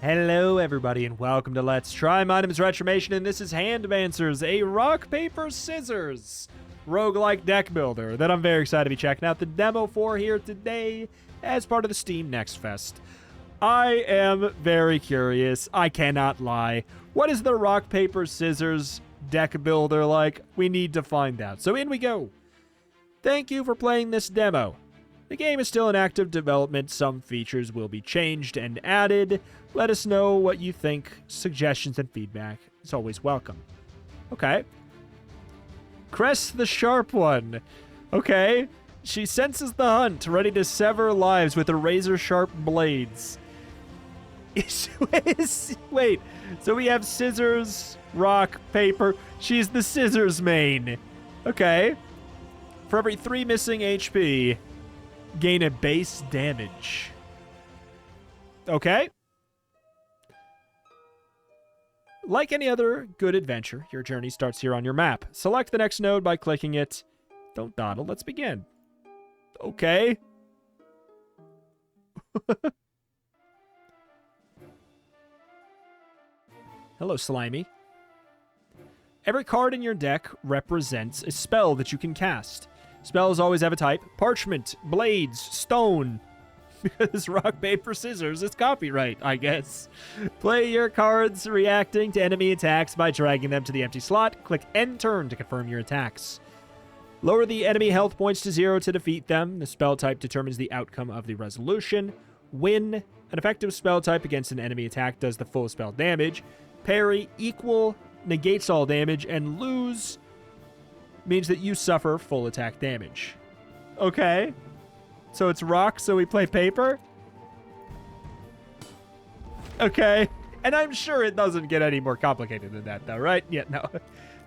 Hello, everybody, and welcome to Let's Try. My name is Retromation, and this is Handmancers, a rock, paper, scissors roguelike deck builder that I'm very excited to be checking out the demo for here today as part of the Steam Next Fest. I am very curious. I cannot lie. What is the rock, paper, scissors deck builder like? We need to find out. So in we go. Thank you for playing this demo. The game is still in active development. Some features will be changed and added. Let us know what you think. Suggestions and feedback is always welcome. Okay. Cress the Sharp One. Okay. She senses the hunt, ready to sever lives with her razor-sharp blades. Wait. So we have scissors, rock, paper. She's the scissors main. Okay. For every 3 missing HP, gain a base damage. Okay. Like any other good adventure, your journey starts here on your map. Select the next node by clicking it. Don't dawdle, let's begin. Okay. Hello, Slimy. Every card in your deck represents a spell that you can cast. Spells always have a type. Parchment, blades, stone. Because rock, paper, scissors is copyright, I guess. Play your cards reacting to enemy attacks by dragging them to the empty slot. Click end turn to confirm your attacks. Lower the enemy health points to 0 to defeat them. The spell type determines the outcome of the resolution. Win. An effective spell type against an enemy attack does the full spell damage. Parry, equal, negates all damage, and lose means that you suffer full attack damage. Okay. So it's rock, so we play paper? Okay. And I'm sure it doesn't get any more complicated than that, though, right? Yeah, no.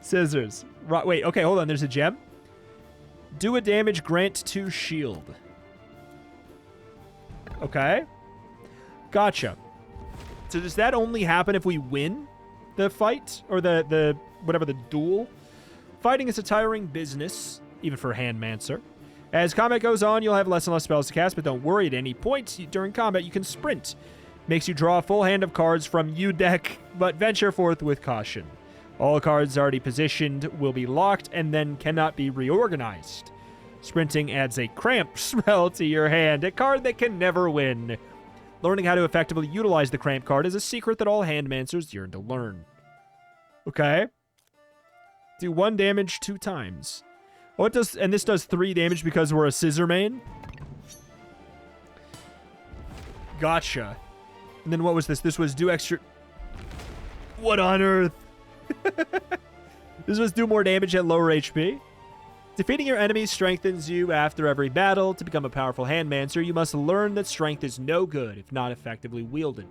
Scissors. Rock. Wait, okay, hold on. There's a gem. Do a damage, grant 2 shield. Okay. Gotcha. So does that only happen if we win the fight? Or the whatever, the duel? Fighting is a tiring business, even for Handmancer. As combat goes on, you'll have less and less spells to cast, but don't worry, at any point during combat, you can sprint. Makes you draw a full hand of cards from your deck, but venture forth with caution. All cards already positioned will be locked and then cannot be reorganized. Sprinting adds a cramp spell to your hand, a card that can never win. Learning how to effectively utilize the cramp card is a secret that all Handmancers yearn to learn. Okay. Do 1 damage 2 times. Oh, it does, and this does 3 damage because we're a scissor main? Gotcha. And then what was this? This was do extra... What on earth? This was do more damage at lower HP. Defeating your enemies strengthens you after every battle. To become a powerful Handmancer, you must learn that strength is no good if not effectively wielded.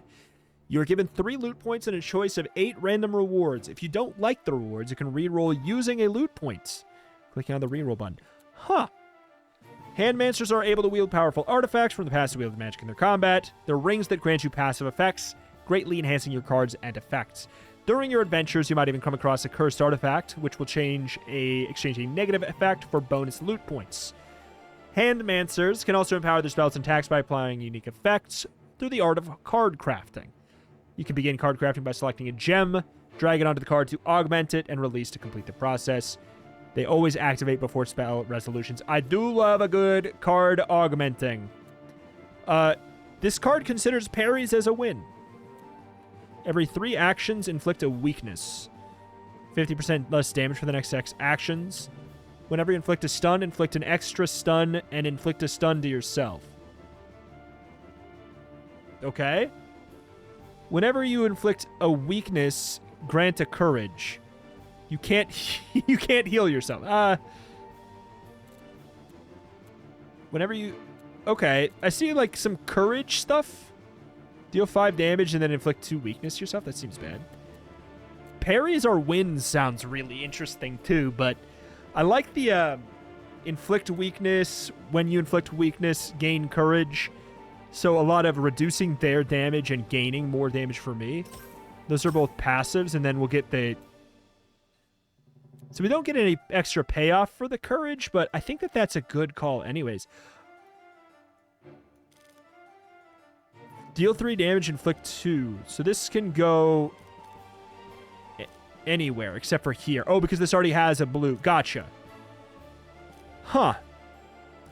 You are given 3 loot points and a choice of 8 random rewards. If you don't like the rewards, you can reroll using a loot point. Clicking on the reroll button. Huh. Handmancers are able to wield powerful artifacts from the passive wheel of magic in their combat. They're rings that grant you passive effects, greatly enhancing your cards and effects. During your adventures, you might even come across a cursed artifact, which will exchange a negative effect for bonus loot points. Handmancers can also empower their spells and attacks by applying unique effects through the art of card crafting. You can begin card crafting by selecting a gem, drag it onto the card to augment it, and release to complete the process. They always activate before spell resolutions. I do love a good card augmenting. This card considers parries as a win. Every 3 actions, inflict a weakness. 50% less damage for the next 6 actions. Whenever you inflict a stun, inflict an extra stun, and inflict a stun to yourself. Okay. Whenever you inflict a weakness, grant a courage. You can't heal yourself. Whenever you... Okay, I see like some courage stuff. Deal 5 damage and then inflict 2 weakness yourself. That seems bad. Parries or wins sounds really interesting too, but I like the inflict weakness. When you inflict weakness, gain courage. So a lot of reducing their damage and gaining more damage for me. Those are both passives, and then we'll get the... So we don't get any extra payoff for the courage, but I think that that's a good call anyways. Deal 3 damage, inflict 2. So this can go anywhere except for here. Oh, because this already has a blue. Gotcha. Huh.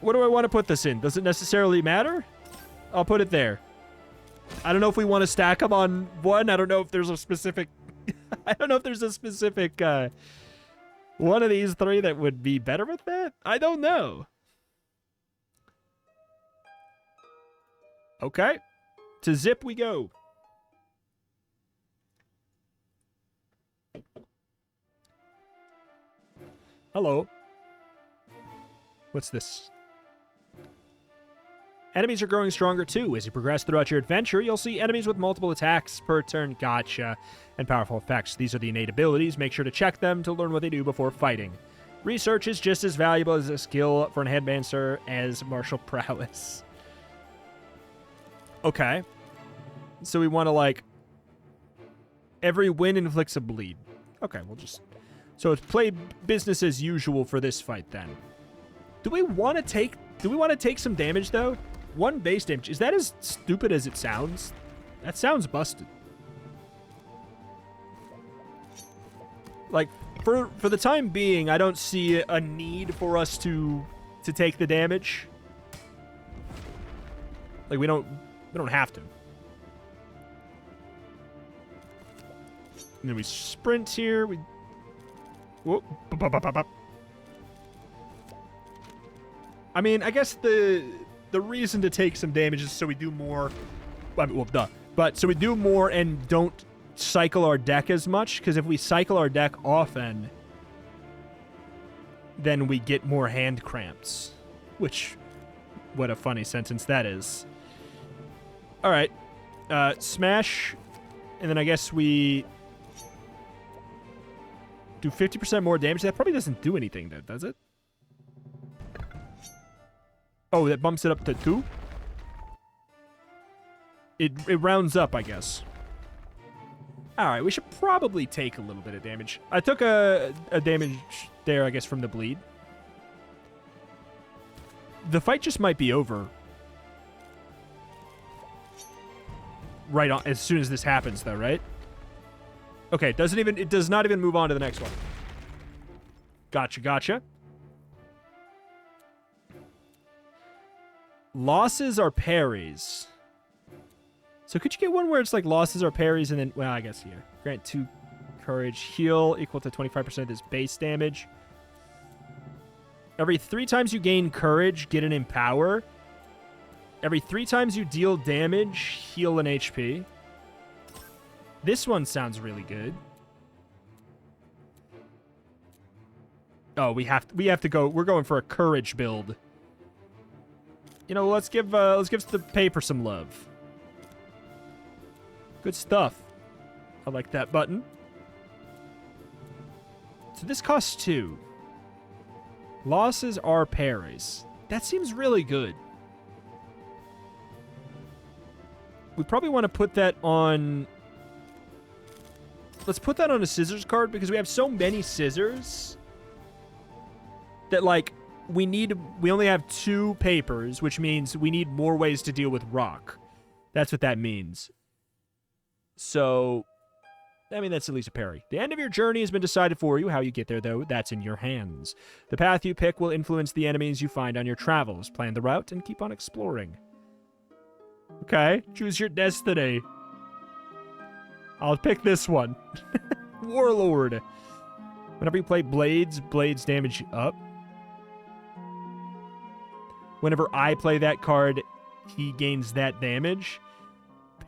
What do I want to put this in? Does it necessarily matter? I'll put it there. I don't know if we want to stack them on one. I don't know if there's a specific... I don't know if there's a specific one of these 3 that would be better with that. I don't know. Okay. To zip we go. Hello. What's this? Enemies are growing stronger too. As you progress throughout your adventure, you'll see enemies with multiple attacks per turn, gotcha, and powerful effects. These are the innate abilities. Make sure to check them to learn what they do before fighting. Research is just as valuable as a skill for an Handmancer as martial prowess. Okay. So we want to, like... Every win inflicts a bleed. Okay, we'll just... So it's play business as usual for this fight, then. Do we want to take some damage, though? 1 base damage. Is that as stupid as it sounds? That sounds busted. Like, for the time being, I don't see a need for us to take the damage. Like, we don't have to. And then we sprint here. We... Whoop. I mean, I guess the reason to take some damage is so we do more... I mean, well, duh. But so we do more and don't cycle our deck as much, because if we cycle our deck often, then we get more hand cramps. Which, what a funny sentence that is. All right. Smash, and then I guess we do 50% more damage. That probably doesn't do anything, though, does it? Oh, that bumps it up to 2? It rounds up, I guess. Alright, we should probably take a little bit of damage. I took a damage there, I guess, from the bleed. The fight just might be over. Right on, as soon as this happens, though, right? Okay, it does not even move on to the next one. Gotcha, gotcha. Losses are parries. So could you get one where it's like losses are parries and then... Well, I guess here. Grant 2 courage. Heal equal to 25% of this base damage. Every 3 times you gain courage, get an empower. Every 3 times you deal damage, heal an HP. This one sounds really good. Oh, we have to go. We're going for a courage build. You know, let's give the paper some love. Good stuff. I like that button. So this costs 2. Losses are parries. That seems really good. We probably want to put that on... Let's put that on a scissors card because we have so many scissors that, like, we only have 2 papers, which means we need more ways to deal with rock. That's what that means. So, I mean, that's at least a parry. The end of your journey has been decided for you. How you get there, though, that's in your hands. The path you pick will influence the enemies you find on your travels. Plan the route and keep on exploring. Okay, choose your destiny. I'll pick this one. Warlord. Whenever you play blades damage up. Whenever I play that card, he gains that damage.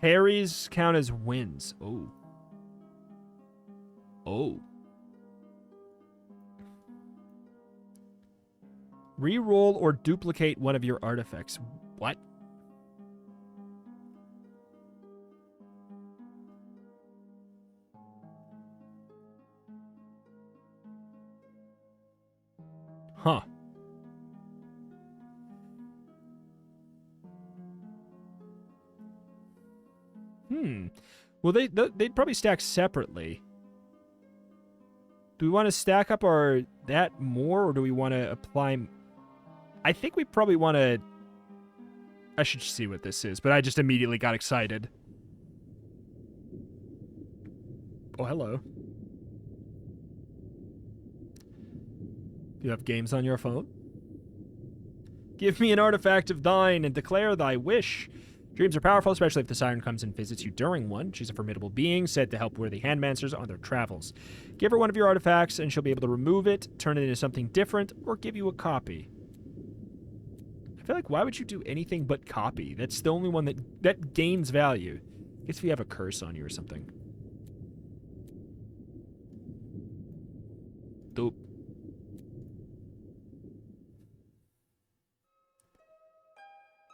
Parries count as wins. Oh. Oh. Reroll or duplicate one of your artifacts. What? Huh. Well, they'd probably stack separately. Do we want to stack up that more, or do we want to apply... I think we probably want to I should see what this is, but I just immediately got excited. Oh, hello. Do you have games on your phone? Give me an artifact of thine and declare thy wish. Dreams are powerful, especially if the siren comes and visits you during one. She's a formidable being, said to help worthy Handmancers on their travels. Give her one of your artifacts, and she'll be able to remove it, turn it into something different, or give you a copy. I feel like, why would you do anything but copy? That's the only one that gains value. I guess if you have a curse on you or something. Dope.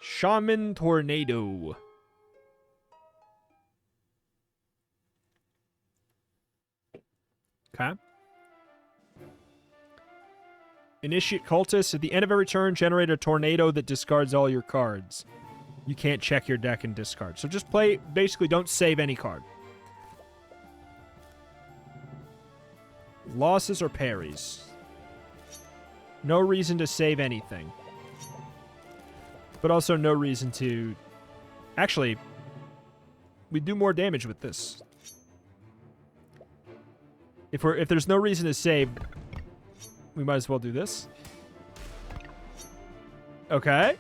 Shaman Tornado. Okay. Initiate Cultist. At the end of every turn, generate a tornado that discards all your cards. You can't check your deck and discard. So just play, basically don't save any card. Losses or parries. No reason to save anything. But also no reason to... Actually, we do more damage with this. If there's no reason to save, we might as well do this. Okay.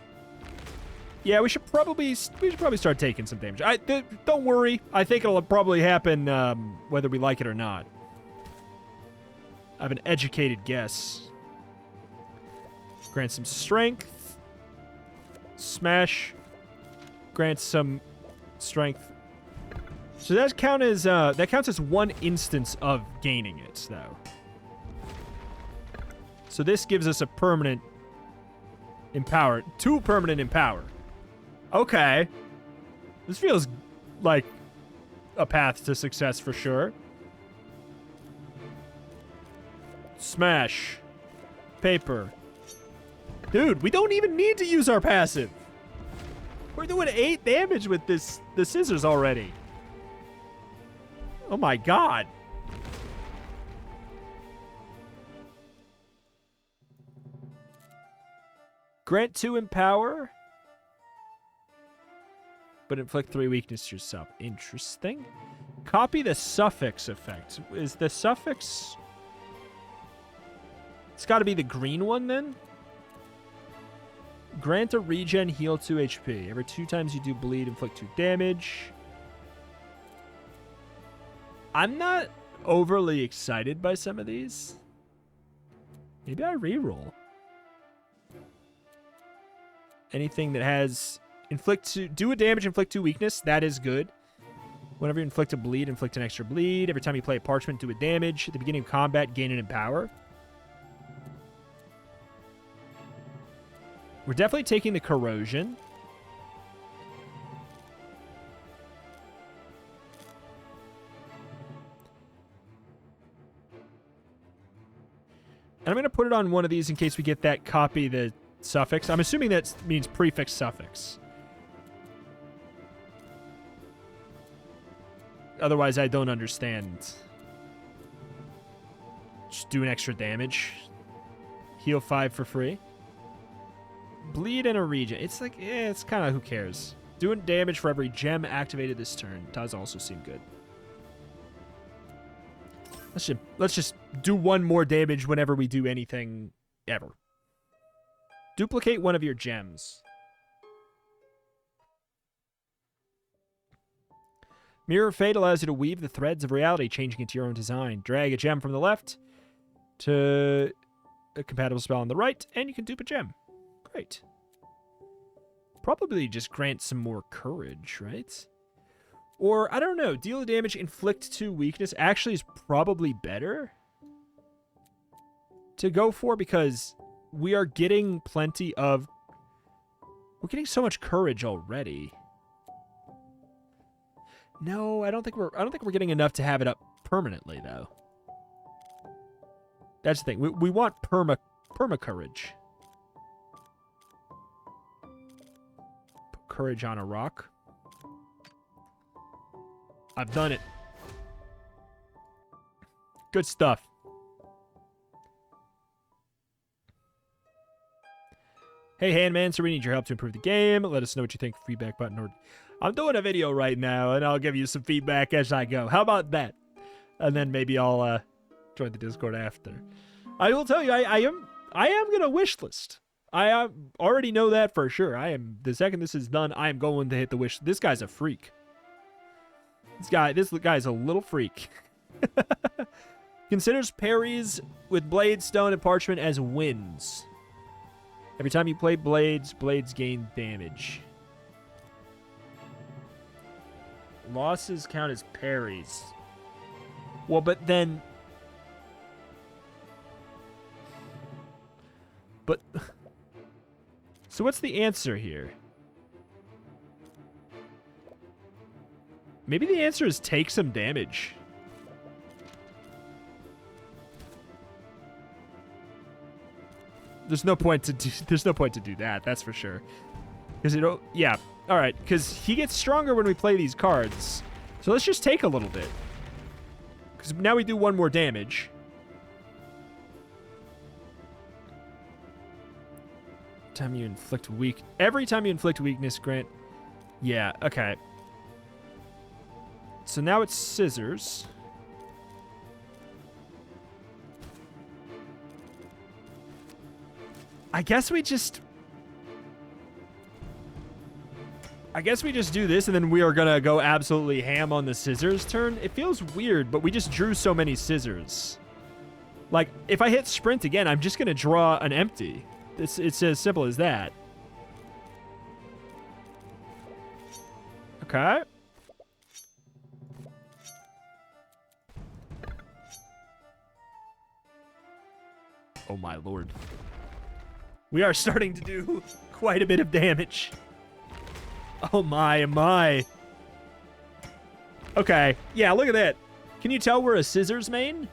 Yeah, we should probably start taking some damage. Don't worry. I think it'll probably happen whether we like it or not. I have an educated guess. Grant some strength. Smash. Grants some strength. So that counts as one instance of gaining it, though. So this gives us a permanent empower. 2 permanent empower. Okay. This feels like a path to success for sure. Smash. Paper. Dude, we don't even need to use our passive. We're doing 8 damage with the scissors already. Oh my god. Grant 2 empower, but inflict 3 weakness yourself. Interesting. Copy the suffix effect. Is the suffix... It's got to be the green one, then? Grant a regen, heal 2 HP. Every 2 times you do bleed, inflict 2 damage. I'm not overly excited by some of these. Maybe I reroll. Anything that has do a damage, inflict 2 weakness. That is good. Whenever you inflict a bleed, inflict an extra bleed. Every time you play a Parchment, do a damage. At the beginning of combat, gain an empower. We're definitely taking the corrosion. And I'm going to put it on one of these in case we get that copy the suffix. I'm assuming that means prefix suffix. Otherwise, I don't understand. Just do an extra damage. Heal 5 for free. Bleed and a regen. It's like, it's kind of who cares. Doing damage for every gem activated this turn does also seem good. Let's just do 1 more damage whenever we do anything ever. Duplicate one of your gems. Mirror of Fate allows you to weave the threads of reality, changing it to your own design. Drag a gem from the left to a compatible spell on the right, and you can dupe a gem. Great. Probably just grant some more courage, right? Or, I don't know, deal damage, inflict 2 weakness actually is probably better to go for because we are getting plenty of... We're getting so much courage already. No, I don't think we're getting enough to have it up permanently, though. That's the thing. We want perma courage. Put courage on a rock. I've done it. Good stuff. Hey, Handmancers, we need your help to improve the game. Let us know what you think. Feedback button. Or I'm doing a video right now, and I'll give you some feedback as I go. How about that? And then maybe I'll join the Discord after. I will tell you, I am gonna wish list. I already know that for sure. The second this is done, I am going to hit the wish. This guy's a freak. This guy's a little freak. Considers parries with Blade, Stone, and Parchment as wins. Every time you play Blades gain damage. Losses count as parries. Well, but then... But... So what's the answer here? Maybe the answer is take some damage. There's no point to do that, that's for sure. Because yeah, all right, because he gets stronger when we play these cards. So let's just take a little bit. Because now we do one more damage. Every time you inflict weakness, grant. Yeah, okay. So now it's scissors. I guess we just do this, and then we are gonna go absolutely ham on the scissors turn. It feels weird, but we just drew so many scissors. Like, if I hit sprint again, I'm just gonna draw an empty. It's as simple as that. Okay. Oh my lord. We are starting to do quite a bit of damage. Oh my. Okay. Yeah, look at that. Can you tell we're a scissors main?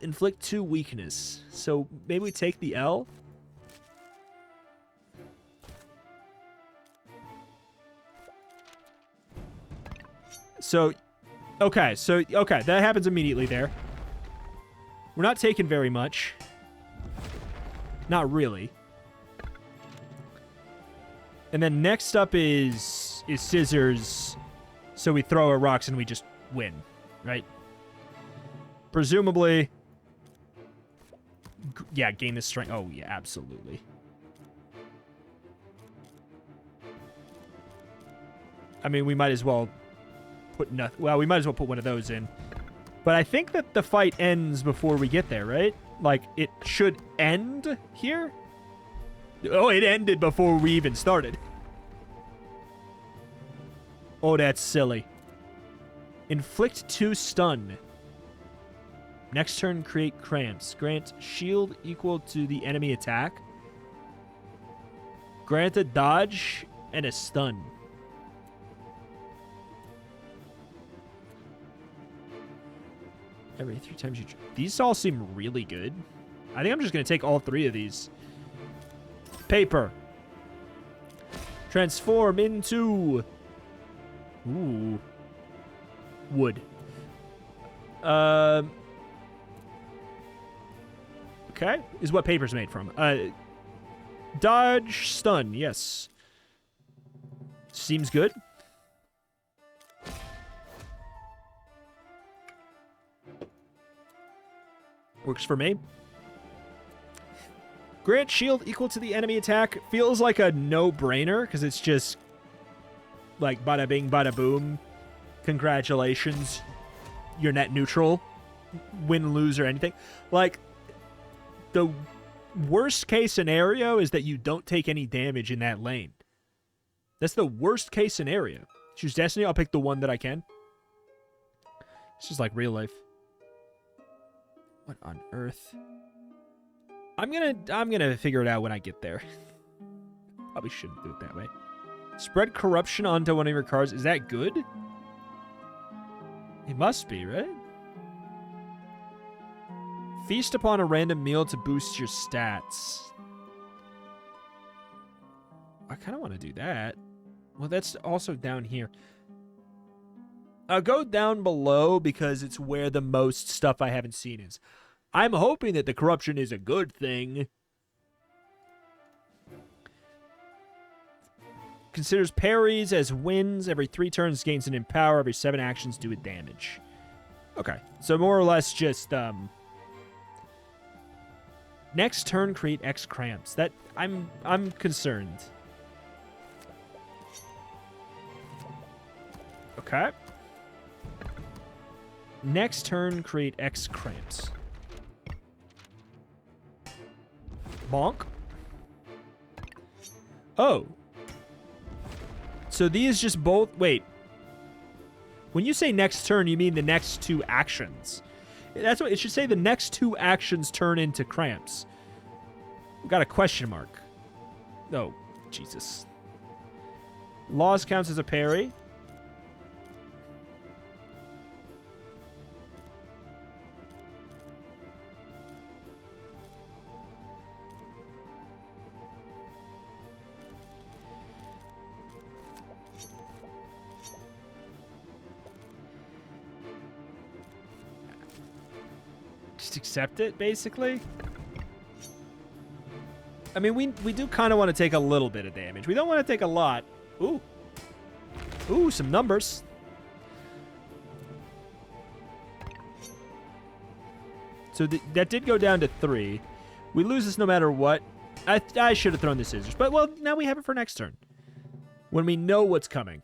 Inflict 2 weakness. So maybe we take the L? So, okay, that happens immediately there. We're not taking very much. Not really. And then next up is scissors. So we throw our rocks and we just win, right? Presumably. Yeah, gain the strength. Oh, yeah, absolutely. I mean, we might as well put nothing. Well, we might as well put one of those in. But I think that the fight ends before we get there, right? Like, it should end here? Oh, it ended before we even started. Oh, that's silly. Inflict 2 stun. Next turn, create cramps. Grant shield equal to the enemy attack. Grant a dodge and a stun. Every 3 times you... These all seem really good. I think I'm just going to take all 3 of these. Paper. Transform into... Ooh. Wood. Okay. Is what paper's made from. Dodge, stun. Yes. Seems good. Works for me. Grant shield equal to the enemy attack. Feels like a no-brainer, because it's just like bada bing, bada boom. Congratulations. You're net neutral. Win, lose, or anything. Like, the worst case scenario is that you don't take any damage in that lane. That's the worst case scenario. Choose Destiny. I'll pick the one that I can. It's just like real life. What on earth? I'm gonna figure it out when I get there. Probably shouldn't do it that way. Spread corruption onto one of your cards. Is that good? It must be, right? Feast upon a random meal to boost your stats. I kind of want to do that. Well, that's also down here. I'll go down below because it's where the most stuff I haven't seen is. I'm hoping that the corruption is a good thing. Considers parries as wins. Every 3 turns gains an empower. Every 7 actions do a damage. Okay. So more or less just next turn create X cramps. That I'm concerned. Okay. Next turn create X cramps. Bonk. Oh. So these just both... Wait. When you say next turn, you mean the next 2 actions. That's what it should say. The next 2 actions turn into cramps. We got a question mark. Oh, Jesus. Laws counts as a parry. Just accept it, basically. I mean, we do kind of want to take a little bit of damage. We don't want to take a lot. Ooh. Ooh, some numbers. So that did go down to 3. We lose this no matter what. I should have thrown the scissors. But, well, now we have it for next turn. When we know what's coming.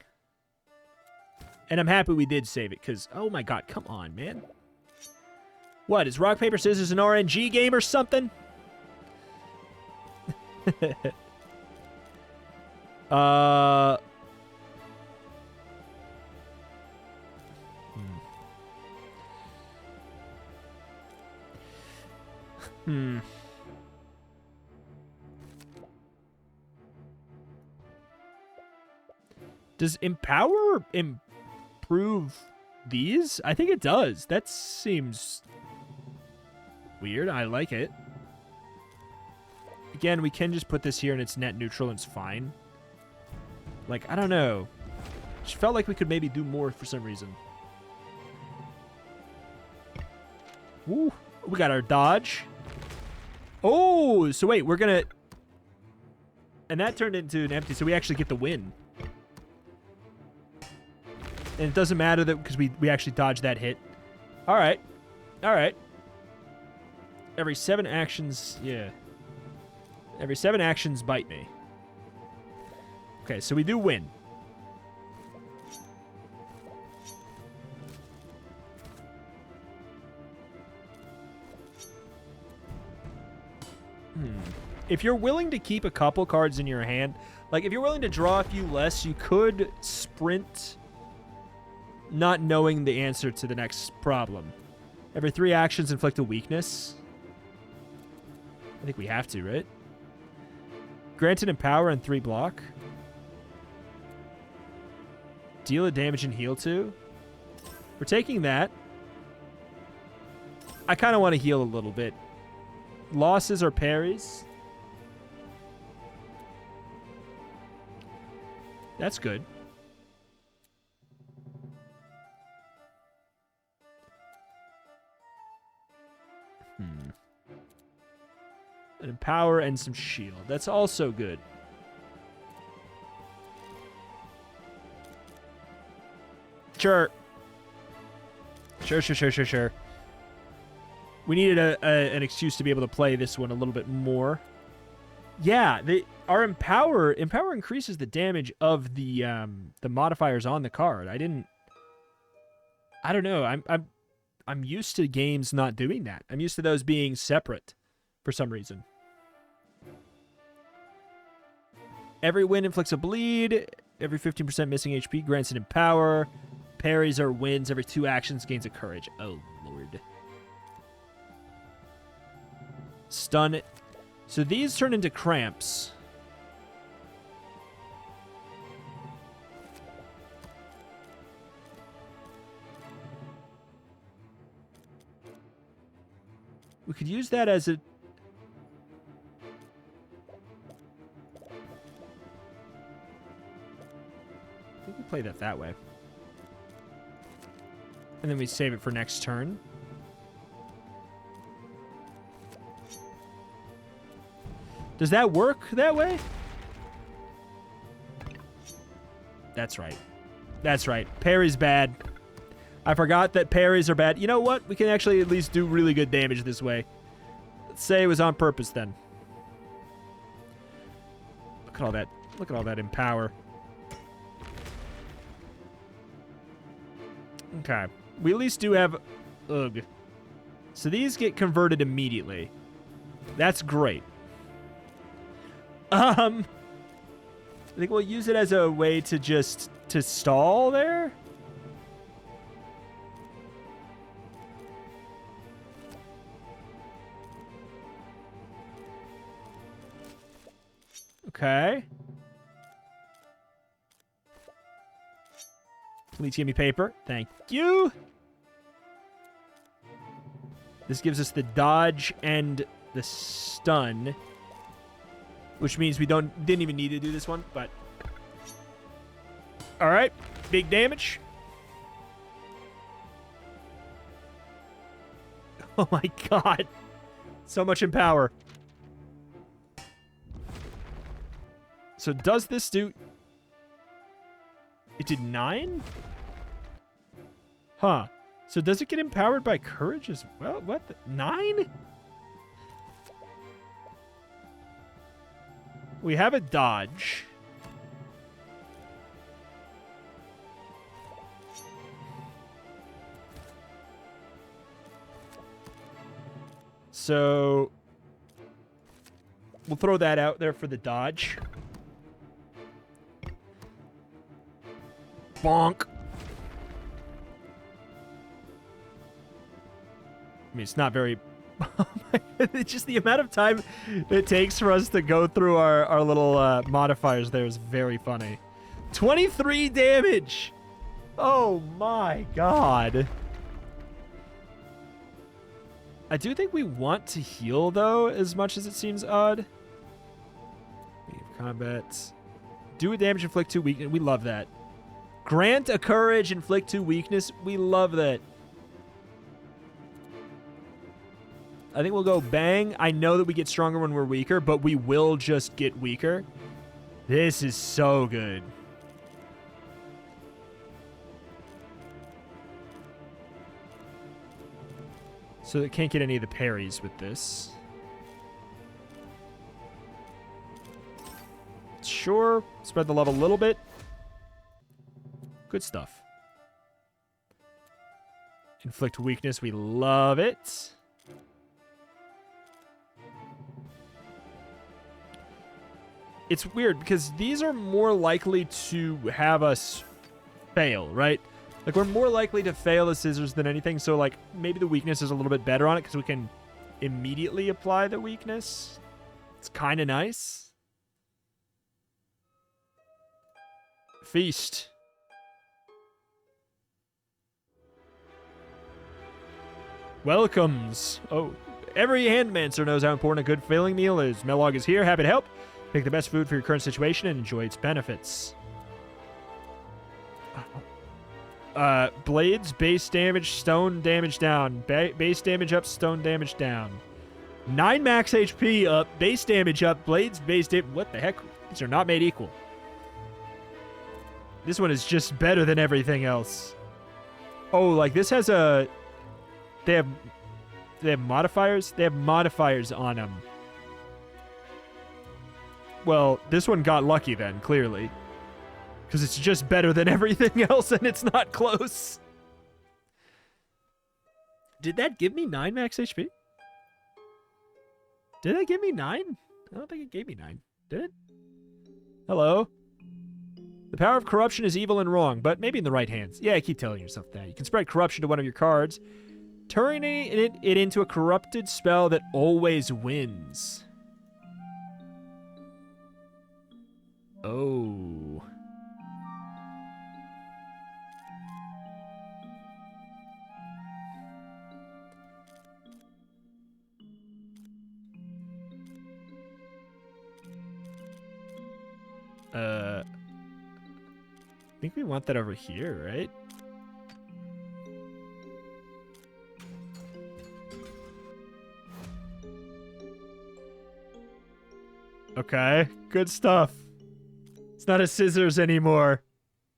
And I'm happy we did save it, because, oh my god, come on, man. What, is rock, paper, scissors an RNG game or something? Does Empower improve these? I think it does. That seems weird. I like it. Again, we can just put this here and it's net neutral and it's fine. Like, I don't know. Just felt like we could maybe do more for some reason. Woo. We got our dodge. Oh, so wait, we're gonna... And that turned into an empty, so we actually get the win. And it doesn't matter that because we actually dodged that hit. All right. All right. Every 7 actions, yeah. Every 7 actions bite me. Okay, so we do win. If you're willing to keep a couple cards in your hand, like if you're willing to draw a few less, you could sprint not knowing the answer to the next problem. Every 3 actions inflict a weakness. I think we have to, right? Granted Empower and 3 block. Deal a damage and heal 2. We're taking that. I kind of want to heal a little bit. Losses or parries. That's good. An Empower and some shield. That's also good. Sure. Sure. We needed an excuse to be able to play this one a little bit more. Yeah, our Empower increases the damage of the modifiers on the card. I don't know. I'm used to games not doing that. I'm used to those being separate for some reason. Every win inflicts a bleed. Every 15% missing HP grants an Empower. Parries or wins. Every 2 actions gains a courage. Oh, Lord. Stun. So these turn into cramps. We could use that as a... I think we play that way. And then we save it for next turn. Does that work that way? That's right. That's right. Parry's bad. I forgot that parries are bad. You know what? We can actually at least do really good damage this way. Let's say it was on purpose then. Look at all that. Look at all that empower. Okay. We at least do have... Ugh. So these get converted immediately. That's great. I think we'll use it as a way to just... to stall there? Okay. Please give me paper. Thank you. This gives us the dodge and the stun, which means we didn't even need to do this one, but all right, big damage. Oh my god. So much empower. So does this do... It did 9? Huh. So does it get empowered by courage as well? What? 9? We have a dodge. So we'll throw that out there for the dodge. Bonk. I mean, it's not very... It's just the amount of time it takes for us to go through our little modifiers there is very funny. 23 damage! Oh my god. I do think we want to heal, though, as much as it seems odd. Combat. Do a damage, inflict 2 weakness. We love that. Grant a courage, inflict 2 weakness. We love that. I think we'll go bang. I know that we get stronger when we're weaker, but we will just get weaker. This is so good. So it can't get any of the parries with this. Sure. Spread the love a little bit. Good stuff. Inflict weakness. We love it. It's weird because these are more likely to have us fail, right? Like, we're more likely to fail the scissors than anything, so, like, maybe the weakness is a little bit better on it because we can immediately apply the weakness. It's kind of nice. Feast. Welcomes. Oh, every Handmancer knows how important a good filling meal is. Mellog is here, happy to help. Pick the best food for your current situation and enjoy its benefits. Blades, base damage, stone damage down. Base damage up, stone damage down. 9 max HP up, base damage up, blades, base damage. What the heck? These are not made equal. This one is just better than everything else. Oh, like this has a... They have modifiers? They have modifiers on them. Well, this one got lucky then, clearly. Because it's just better than everything else and it's not close. Did that give me 9 max HP? Did it give me 9? I don't think it gave me 9. Did it? Hello? The power of corruption is evil and wrong, but maybe in the right hands. Yeah, keep telling yourself that. You can spread corruption to one of your cards, turning it into a corrupted spell that always wins. Oh. I think we want that over here, right? Okay, good stuff. It's not a scissors anymore.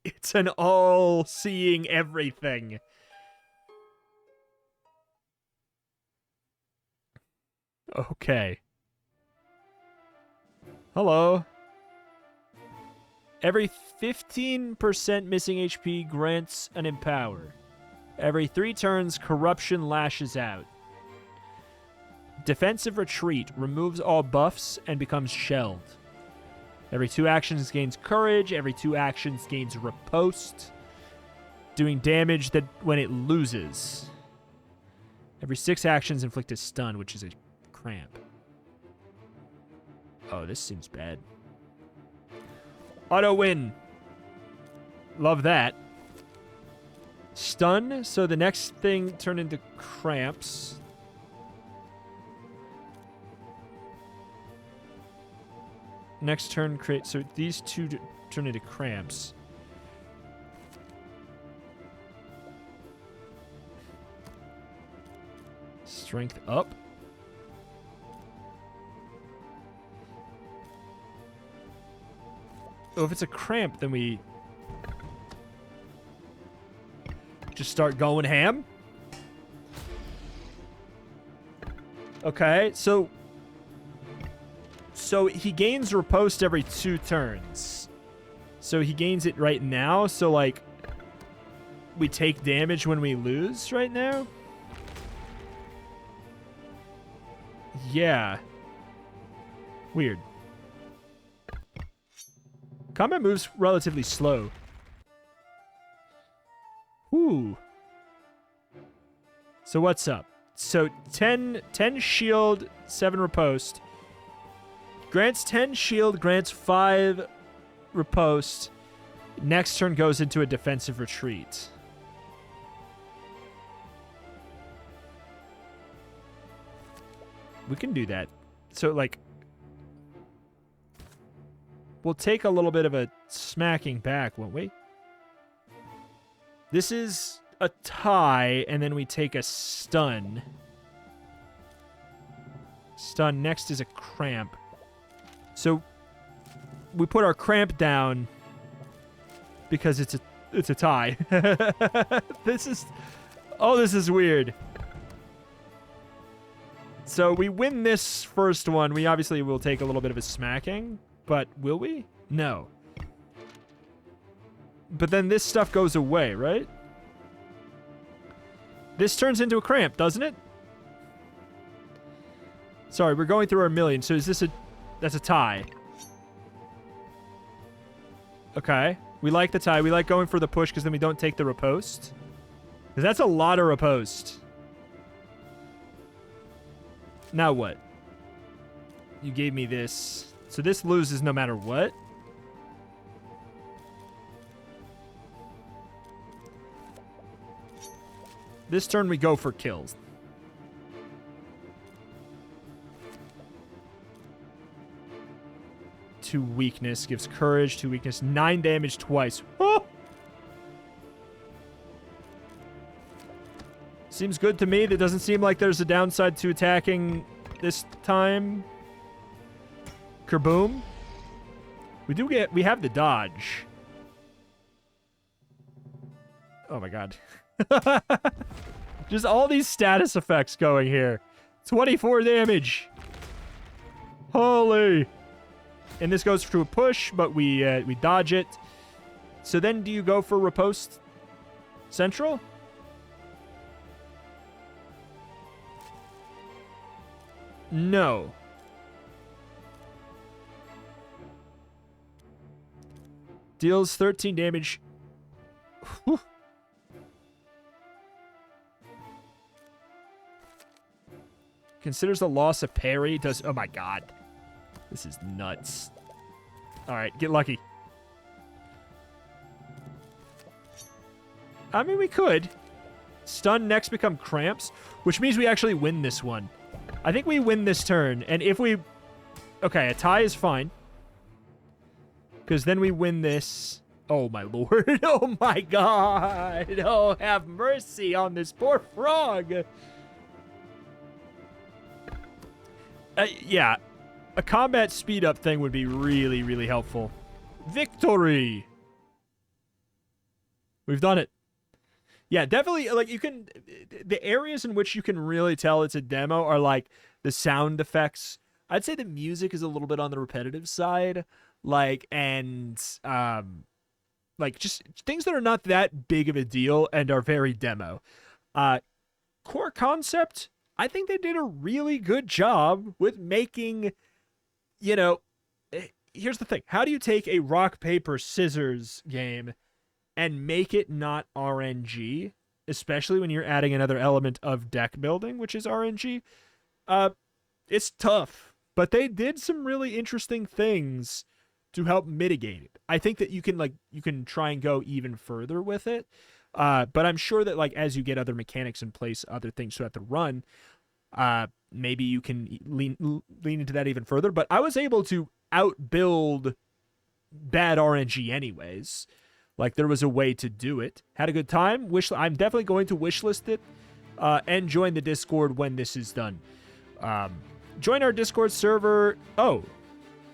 It's an all-seeing everything. Okay. Hello. Every 15% missing HP grants an empower. Every 3 turns, corruption lashes out. Defensive retreat removes all buffs and becomes shelled. Every 2 actions gains courage. Every 2 actions gains riposte, doing damage that when it loses. Every 6 actions inflict a stun, which is a cramp. Oh, this seems bad. Auto win. Love that. Stun, so the next thing turned into cramps. Next turn create, so these 2 turn into cramps. Strength up. Oh, if it's a cramp, then we just start going ham. Okay, so he gains riposte every 2 turns. So he gains it right now. So, like, we take damage when we lose right now? Yeah. Weird. Combat moves relatively slow. Ooh. So what's up? So 10 shield, 7 riposte. Grants 10 shield, grants 5 riposte. Next turn goes into a defensive retreat. We can do that. So, like, we'll take a little bit of a smacking back, won't we? This is a tie, and then we take a stun. Stun. Next is a cramp. So we put our cramp down because it's a tie. This is weird. So we win this first one. We obviously will take a little bit of a smacking, but will we? No. But then this stuff goes away, right? This turns into a cramp, doesn't it? Sorry, we're going through our million. So is this a... That's a tie. Okay. We like the tie. We like going for the push because then we don't take the riposte. Because that's a lot of riposte. Now what? You gave me this. So this loses no matter what? This turn we go for kills. Two weakness gives courage. 2 weakness. 9 damage twice. Oh! Seems good to me. That doesn't seem like there's a downside to attacking this time. Kerboom. We have the dodge. Oh my god. Just all these status effects going here. 24 damage. Holy. And this goes to a push, but we dodge it. So then do you go for riposte central? No. Deals 13 damage. Whew. Considers the loss of parry. Does... Oh my god. This is nuts. Alright, get lucky. I mean, we could. Stun next become cramps, which means we actually win this one. I think we win this turn, and if we... Okay, a tie is fine. Because then we win this... Oh, my lord. Oh, my god. Oh, have mercy on this poor frog. Yeah. a combat speed up thing would be really, really helpful. Victory! We've done it. Yeah, definitely, like, you can... The areas in which you can really tell it's a demo are, like, the sound effects. I'd say the music is a little bit on the repetitive side. Like, and, like, just things that are not that big of a deal and are very demo. Core concept, I think they did a really good job with making, you know... Here's the thing. How do you take a rock, paper, scissors game and make it not RNG, especially when you're adding another element of deck building, which is RNG? It's tough, but they did some really interesting things to help mitigate it. I think that you can try and go even further with it, but I'm sure that, like, as you get other mechanics in place, other things you have to run, maybe you can lean into that even further. But I was able to outbuild bad RNG anyways. Like, there was a way to do it. Had a good time. I'm definitely going to wishlist it and join the Discord when this is done. Join our Discord server. Oh,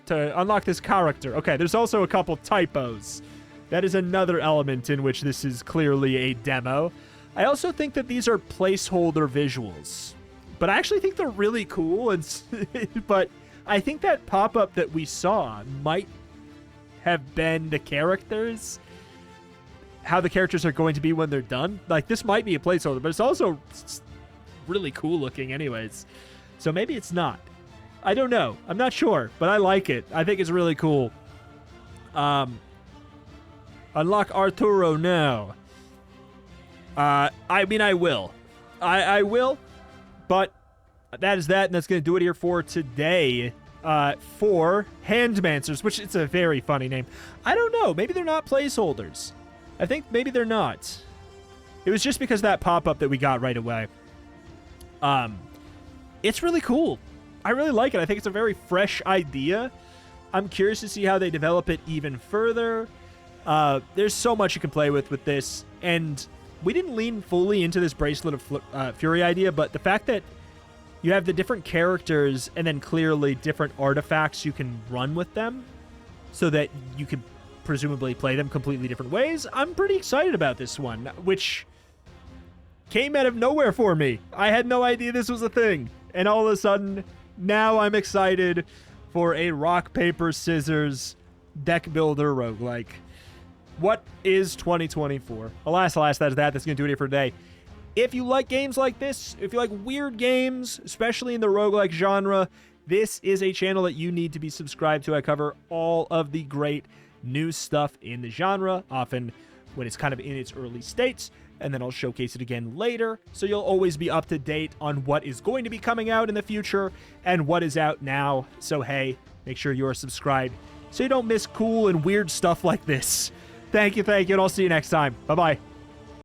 to unlock this character. Okay, there's also a couple typos. That is another element in which this is clearly a demo. I also think that these are placeholder visuals, but I actually think they're really cool. But I think that pop-up that we saw might have been the characters, how the characters are going to be when they're done. Like, this might be a placeholder, but it's also really cool looking anyways. So maybe it's not. I don't know. I'm not sure, but I like it. I think it's really cool. Unlock Arturo now. I mean, I will. I will, but that is that, and that's going to do it here for today. For Handmancers, which it's a very funny name. I don't know. Maybe they're not placeholders. I think maybe they're not. It was just because of that pop-up that we got right away. It's really cool. I really like it. I think it's a very fresh idea. I'm curious to see how they develop it even further. There's so much you can play with this, and we didn't lean fully into this Bracelet of Fury idea, but the fact that you have the different characters and then clearly different artifacts you can run with them so that you can presumably play them completely different ways. I'm pretty excited about this one, which came out of nowhere for me. I had no idea this was a thing. And all of a sudden, now I'm excited for a rock, paper, scissors deck builder roguelike. What is 2024? Alas, that's going to do it here for today. If you like games like this, if you like weird games, especially in the roguelike genre, this is a channel that you need to be subscribed to. I cover all of the great new stuff in the genre, often when it's kind of in its early states, and then I'll showcase it again later, so you'll always be up to date on what is going to be coming out in the future and what is out now. So hey, make sure you are subscribed so you don't miss cool and weird stuff like this. Thank you, and I'll see you next time. Bye-bye.